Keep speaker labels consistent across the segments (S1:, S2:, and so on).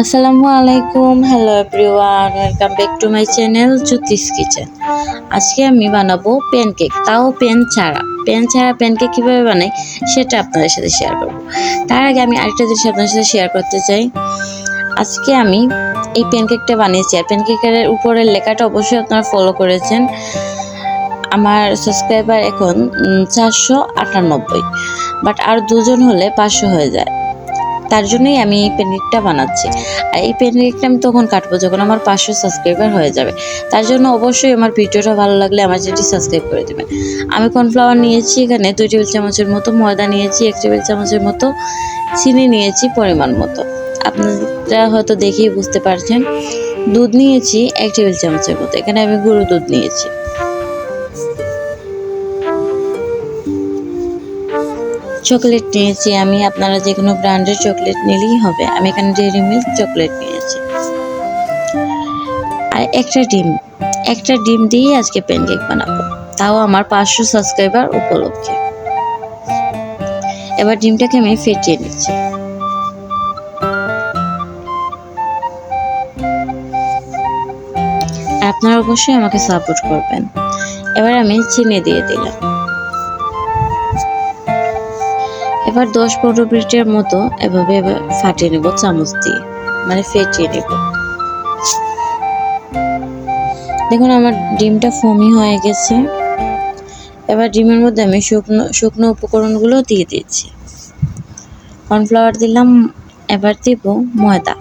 S1: আসসালামু আলাইকুম, hello everyone, welcome back to my channel Jyotish kitchen. আজকে আমি বানাবো প্যানকেক, তাও প্যান ছাড়া প্যানকেক কীভাবে বানাই সেটা আপনাদের সাথে শেয়ার করব। তার আগে আমি আরেকটা জিনিস আপনাদের সাথে শেয়ার করতে চাই। আজকে আমি এই প্যানকেকটা বানিয়েছি, আর প্যানকেকের উপরের লেখাটা অবশ্যই আপনারা ফলো করেছেন। আমার সাবস্ক্রাইবার এখন 498, বাট আর দুজন হলে 500 হয়ে যায়। তার জন্যই আমি এই প্যানকেকটা বানাচ্ছি। আর এই প্যানকেকটা আমি তখন কাটবো যখন আমার 500 সাবস্ক্রাইবার হয়ে যাবে। তার জন্য অবশ্যই আমার ভিডিওটা ভালো লাগলে আমার চ্যানেলটি সাবস্ক্রাইব করে দেবেন। আমি কর্নফ্লাওয়ার নিয়েছি, এখানে 2 টেবিল চামচের মতো ময়দা নিয়েছি, 1 টেবিল চামচের মতো চিনি নিয়েছি পরিমাণ মতো। আপনারা হয়তো দেখেই বুঝতে পারছেন। দুধ নিয়েছি 1 টেবিল চামচের মতো, এখানে আমি গুঁড়ো দুধ নিয়েছি। চকলেট নিয়েছি আমি, আপনারা যে কোনো ব্র্যান্ডের চকলেট নিলেই হবে। আমি এখানে ডেইরি মিল্ক চকলেট নিয়েছি। আর একটা ডিম দিয়ে আজকে প্যানকেক বানাবো, তাও আমার 500 সাবস্ক্রাইবার উপলক্ষে। এবার ডিমটাকে আমি ফেটিয়ে নিচ্ছি। আপনারা অবশ্যই আমাকে সাপোর্ট করবেন। এবার আমি চিনি দিয়ে দিলাম। এবার 10-15 মিনিটের মতো এভাবে ফাটিয়ে নেব চামচ দিয়ে, মানে ফেটিয়ে নেব। দেখুন আমার ডিমটা ফোমি হয়ে গেছে। এবার ডিমের মধ্যে আমি শুকনো উপকরণগুলো দিয়ে দিচ্ছি। কর্নফ্লাওয়ার দিলাম, এবার দিব ময়দা।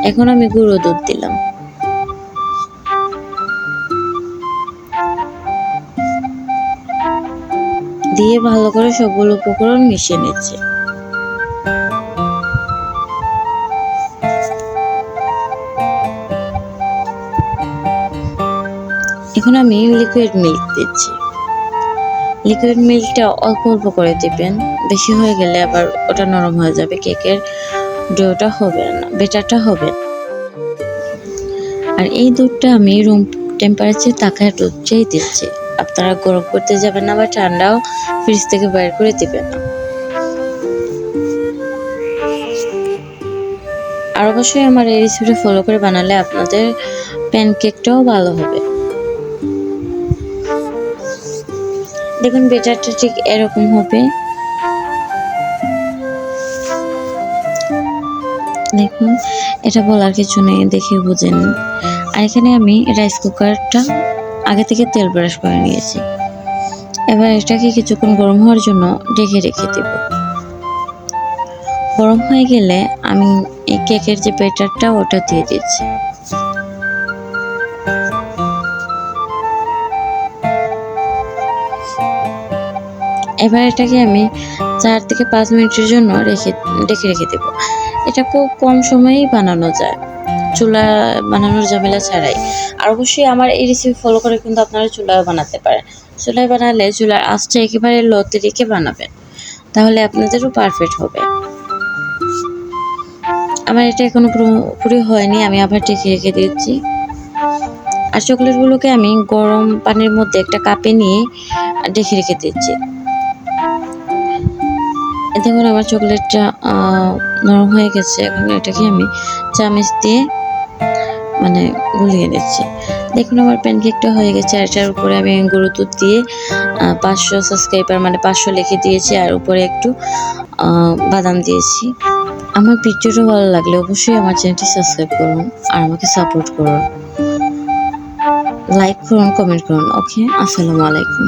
S1: এখন আমি গুঁড়ো দুধ দিলাম। দিয়ে ভালো করে সবগুলো উপকরণ মিশিয়ে নিচ্ছি। এখন আমি লিকুইড মিল্ক দিচ্ছি। লিকুইড মিল্কটা অল্প অল্প করে দিবেন, বেশি হয়ে গেলে আবার ওটা নরম হয়ে যাবে, কেকের ডোটা হবে না, বেটারটা হবে। আর এই দুধটা আমি রুম টেম্পারেচার থাকা দুধটাই দিচ্ছি। আপনারা গরম করতে যাবেন না বা ঠান্ডাও ফ্রিজ থেকে বের করে দিবেন না। আর অবশ্যই আমার এই রেসিপিটা ফলো করে বানালে আপনাদের প্যানকেকটাও ভালো হবে। দেখুন বেটারটা ঠিক এরকম হবে। দেখুন এটা বলার কিছু নেই, দেখে বুঝেন। আর এখানে আমি রাইস কুকারটা আগে থেকে তেল ব্রাশ করে নিয়েছি। এবার এটাকে কিছুক্ষণ গরম হওয়ার জন্য ঢেকে রেখে দেব। গরম হয়ে গেলে আমি এই কেকের যে ব্যাটারটা ওটা দিয়ে দিচ্ছি। এবার এটাকে আমি 4 থেকে 5 মিনিটের জন্য ঢেকে রেখে দেব। এটা খুব কম সময়েই বানানো যায়, চুলা বানানোর ঝামেলা ছাড়াই। আর অবশ্যই আমার এই রেসিপি ফলো করে কিন্তু আপনারা চুলায় বানাতে পারেন। চুলায় বানালে চুলার আঁচটা একেবারে লোতে রেখে বানাবেন, তাহলে আপনাদেরও পারফেক্ট হবে। আমার এটা এখনো পুরোপুরি হয়নি, আমি আবার ঢেকে রেখে দিচ্ছি। আর চকলেটগুলোকে আমি গরম পানির মধ্যে একটা কাপে নিয়ে ঢেকে রেখে দিচ্ছি। দেখুন আমার চকলেটটা নরম হয়ে গেছে। এখন এটাকে আমি চামচ দিয়ে মানে গুলিয়ে নিচ্ছি। দেখুন আমার প্যানকেকটা হয়ে গেছে। আর এটার উপরে আমি গুঁড়ো দুধ দিয়ে 500 সাবস্ক্রাইবার মানে 500 লিখে দিয়েছি, আর উপরে একটু বাদাম দিয়েছি। আমার ভিডিওটা ভালো লাগলে অবশ্যই আমার চ্যানেলটি সাবস্ক্রাইব করুন আর আমাকে সাপোর্ট করুন, লাইক করুন, কমেন্ট করুন। ওকে, আসসালামু আলাইকুম।